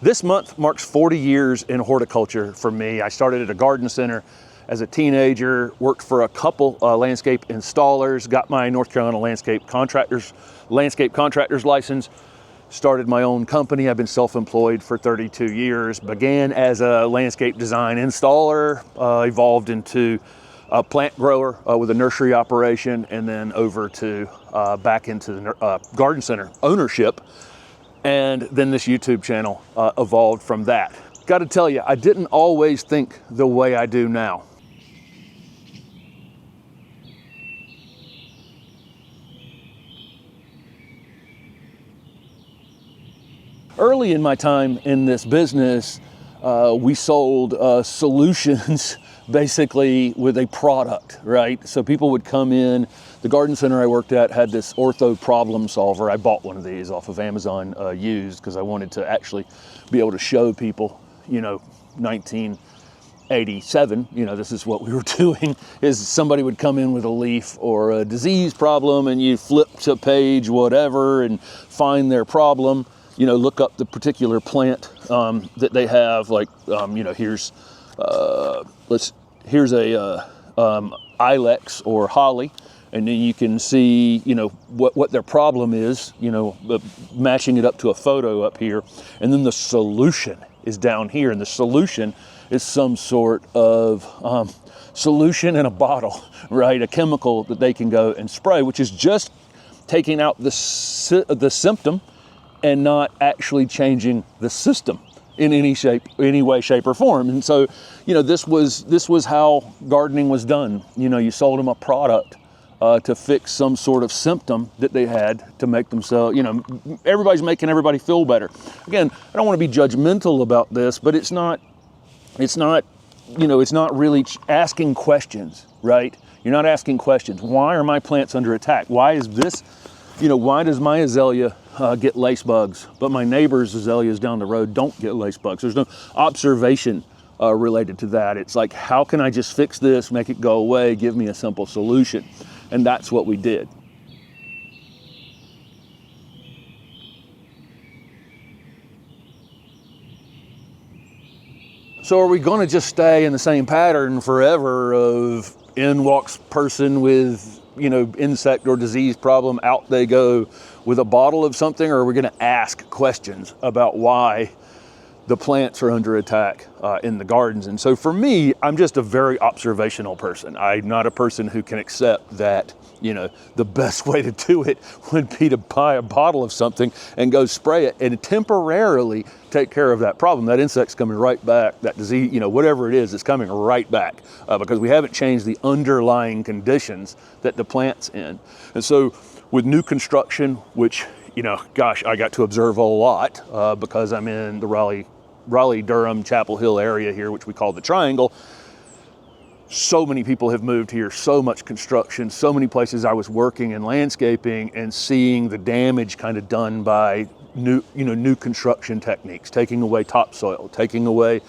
This month marks 40 years in horticulture for me. I started at a garden center as a teenager, worked for a couple landscape installers, got my North Carolina landscape contractors license, started my own company. I've been self-employed for 32 years, began as a landscape design installer, evolved into a plant grower with a nursery operation, and then over to back into the garden center ownership. And then this YouTube channel evolved from that. Got to tell you, I didn't always think the way I do now. Early in my time in this business, we sold solutions basically with a product, right? So people would come in. The garden center I worked at had this ortho problem solver. I bought one of these off of Amazon used because I wanted to actually be able to show people, 1987, this is what we were doing, is somebody would come in with a leaf or a disease problem, and you flip to page whatever and find their problem, look up the particular plant that they have, like, here's a ilex or holly, and then you can see, what their problem is, matching it up to a photo up here, and then the solution is down here, and the solution is some sort of solution in a bottle, right? A chemical that they can go and spray, which is just taking out the symptom and not actually changing the system in any shape, any way, shape, or form. And so, this was how gardening was done. You sold them a product to fix some sort of symptom that they had to make themselves, everybody's making everybody feel better. Again, I don't want to be judgmental about this, but it's not really asking questions, right? You're not asking questions. Why are my plants under attack? Why is this, why does my azalea get lace bugs, but my neighbor's azaleas down the road don't get lace bugs? There's no observation related to that. It's like, how can I just fix this, make it go away, give me a simple solution? And that's what we did. So are we going to just stay in the same pattern forever of in walks person with, insect or disease problem, out they go with a bottle of something, or are we going to ask questions about why the plants are under attack in the gardens? And so for me, I'm just a very observational person. I'm not a person who can accept that, the best way to do it would be to buy a bottle of something and go spray it and temporarily take care of that problem. That insect's coming right back, that disease, whatever it is, it's coming right back because we haven't changed the underlying conditions that the plant's in. And so with new construction, which, gosh, I got to observe a lot because I'm in the Raleigh, Durham, Chapel Hill area here, which we call the Triangle. So many people have moved here, so much construction, so many places I was working in landscaping and seeing the damage kind of done by new construction techniques, taking away topsoil, taking away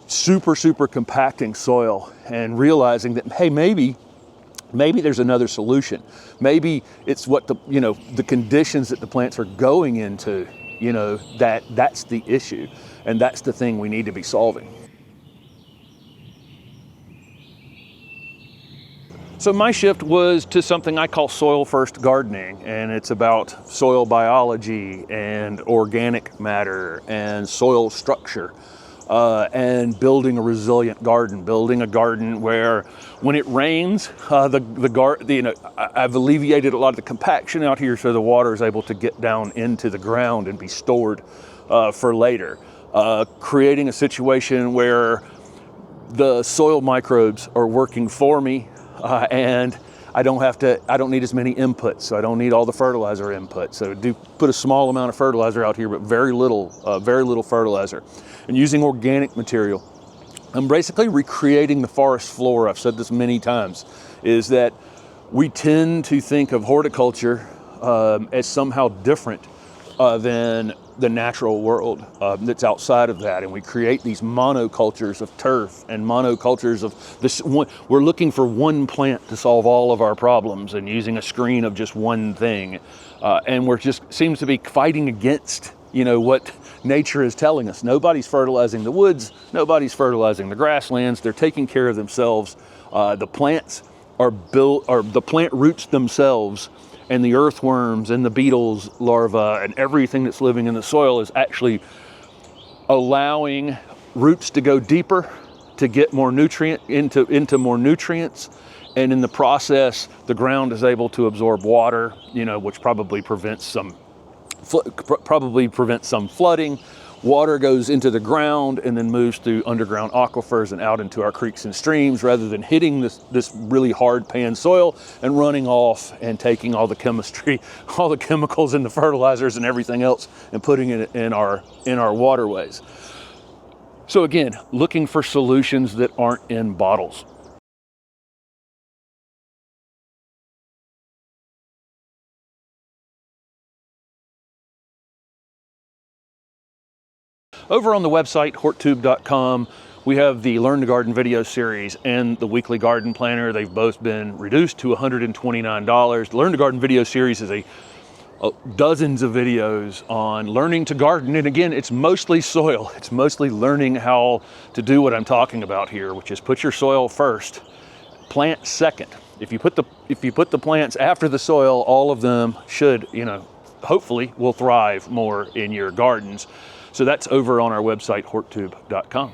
super compacting soil, and realizing that, hey, maybe there's another solution. Maybe it's what the conditions that the plants are going into, that's the issue. And that's the thing we need to be solving. So my shift was to something I call soil first gardening, and it's about soil biology and organic matter and soil structure. And building a resilient garden, building a garden where when it rains, I've alleviated a lot of the compaction out here so the water is able to get down into the ground and be stored for later. Creating a situation where the soil microbes are working for me and I don't need as many inputs, so I don't need all the fertilizer inputs. So I do put a small amount of fertilizer out here, but very little fertilizer. And using organic material, I'm basically recreating the forest floor. I've said this many times, is that we tend to think of horticulture as somehow different than the natural world that's outside of that. And we create these monocultures of turf and monocultures of this one. We're looking for one plant to solve all of our problems and using a screen of just one thing. And we're just seems to be fighting against you know, what nature is telling us. Nobody's fertilizing the woods, nobody's fertilizing the grasslands. They're taking care of themselves. The plants are built, or the plant roots themselves, and the earthworms and the beetles, larvae, and everything that's living in the soil is actually allowing roots to go deeper, to get more nutrient into more nutrients. And in the process, the ground is able to absorb water, you know, which probably prevents some flooding. Water goes into the ground and then moves through underground aquifers and out into our creeks and streams, rather than hitting this really hard pan soil and running off and taking all the chemistry, all the chemicals and the fertilizers and everything else and putting it in our waterways. So again, looking for solutions that aren't in bottles. Over on the website, HortTube.com, we have the Learn to Garden video series and the weekly garden planner. They've both been reduced to $129. The Learn to Garden video series is dozens of videos on learning to garden. And again, it's mostly soil. It's mostly learning how to do what I'm talking about here, which is put your soil first, plant second. If you put the plants after the soil, all of them should, you know, hopefully will thrive more in your gardens. So that's over on our website, HortTube.com.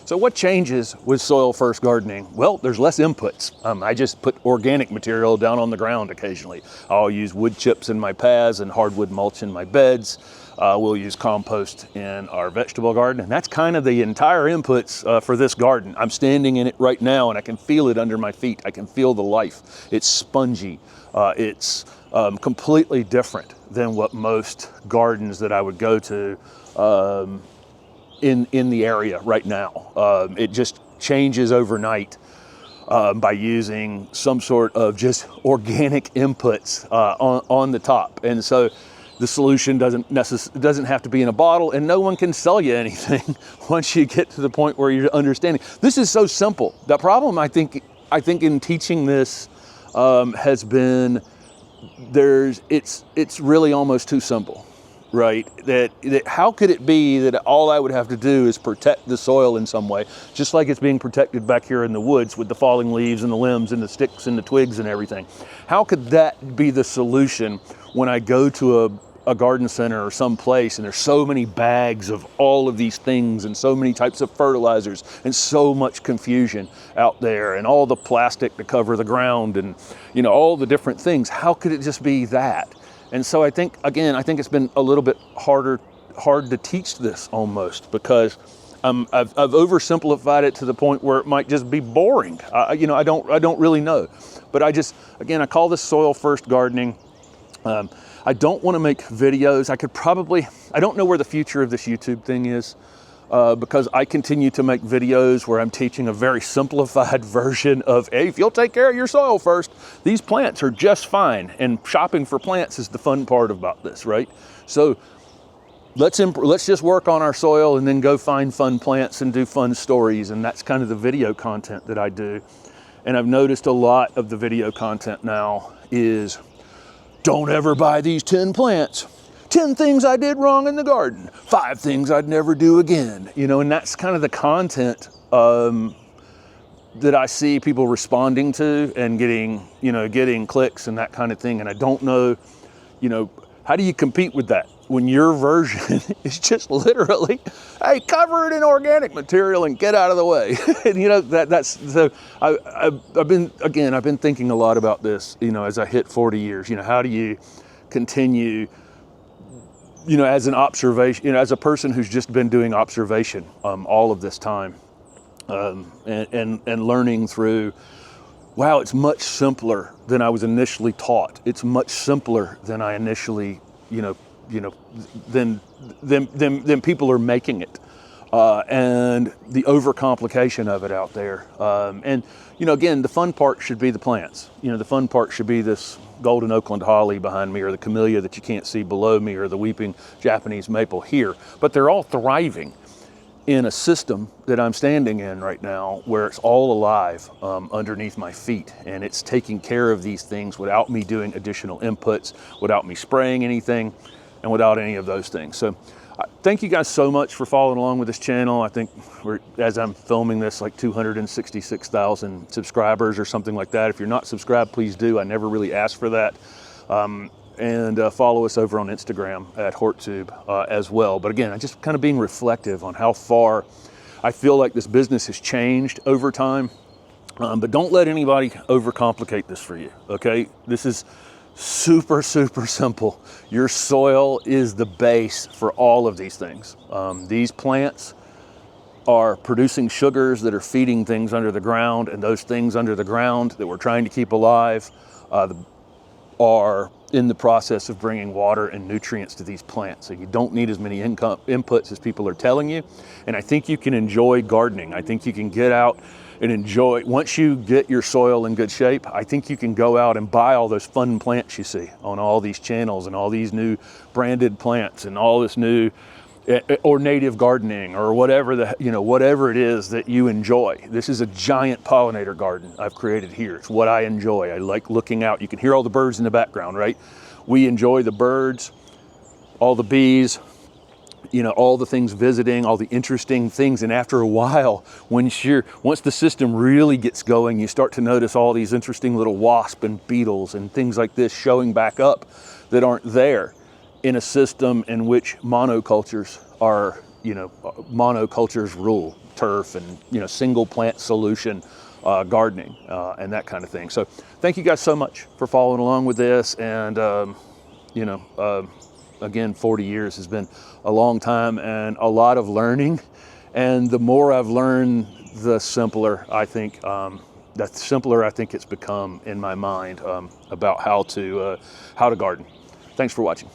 So what changes with soil first gardening? Well, there's less inputs. I just put organic material down on the ground occasionally. I'll use wood chips in my paths and hardwood mulch in my beds. We'll use compost in our vegetable garden, and that's kind of the entire inputs for this garden. I'm standing in it right now and I can feel it under my feet. I can feel the life. It's spongy. It's completely different than what most gardens that I would go to in the area right now. It just changes overnight by using some sort of just organic inputs on the top. And so the solution doesn't have to be in a bottle, and no one can sell you anything once you get to the point where you're understanding. This is so simple. The problem I think in teaching this has been it's really almost too simple. Right, that how could it be that all I would have to do is protect the soil in some way, just like it's being protected back here in the woods with the falling leaves and the limbs and the sticks and the twigs and everything? How could that be the solution when I go to a garden center or some place and there's so many bags of all of these things and so many types of fertilizers and so much confusion out there and all the plastic to cover the ground and, you know, all the different things? How could it just be that? And so I think it's been a little bit hard to teach this almost, because I've oversimplified it to the point where it might just be boring. I don't really know, but I call this soil first gardening. I don't want to make videos. I don't know where the future of this YouTube thing is, because I continue to make videos where I'm teaching a very simplified version of, hey, if you'll take care of your soil first, these plants are just fine. And shopping for plants is the fun part about this, right? So let's just work on our soil and then go find fun plants and do fun stories. And that's kind of the video content that I do. And I've noticed a lot of the video content now is, don't ever buy these 10 plants. 10 things I did wrong in the garden, 5 things I'd never do again. You know, and that's kind of the content that I see people responding to and getting clicks and that kind of thing. And I don't know, how do you compete with that when your version is just literally, hey, cover it in organic material and get out of the way. And I've been thinking a lot about this, as I hit 40 years, how do you continue, as an observation, as a person who's just been doing observation all of this time, and learning through, wow, it's much simpler than I was initially taught. It's much simpler than I initially, than people are making it, and the overcomplication of it out there. And again, the fun part should be the plants. The fun part should be this golden Oakland holly behind me, or the camellia that you can't see below me, or the weeping Japanese maple here. But they're all thriving. in a system that I'm standing in right now where it's all alive underneath my feet, and it's taking care of these things without me doing additional inputs, without me spraying anything, and without any of those things. So thank you guys so much for following along with this channel. I think as I'm filming this, like 266,000 subscribers or something like that. If you're not subscribed, please do. I never really asked for that. And follow us over on Instagram at HortTube as well. But again, I'm just kind of being reflective on how far I feel like this business has changed over time. But don't let anybody overcomplicate this for you, okay? This is super, super simple. Your soil is the base for all of these things. These plants are producing sugars that are feeding things under the ground, and those things under the ground that we're trying to keep alive are in the process of bringing water and nutrients to these plants. So you don't need as many inputs as people are telling you. And I think you can enjoy gardening. I think you can get out and enjoy, once you get your soil in good shape, I think you can go out and buy all those fun plants you see on all these channels and all these new branded plants and all this new or native gardening or whatever whatever it is that you enjoy. This is a giant pollinator garden I've created here. It's what I enjoy. I like looking out. You can hear all the birds in the background, right? We enjoy the birds, all the bees, all the things visiting, all the interesting things. And after a while, once the system really gets going, you start to notice all these interesting little wasps and beetles and things like this showing back up that aren't there in a system in which monocultures are, monocultures rule, turf and, single plant solution gardening and that kind of thing. So thank you guys so much for following along with this. And, again, 40 years has been a long time and a lot of learning. And the more I've learned, the simpler I think it's become in my mind about how to garden. Thanks for watching.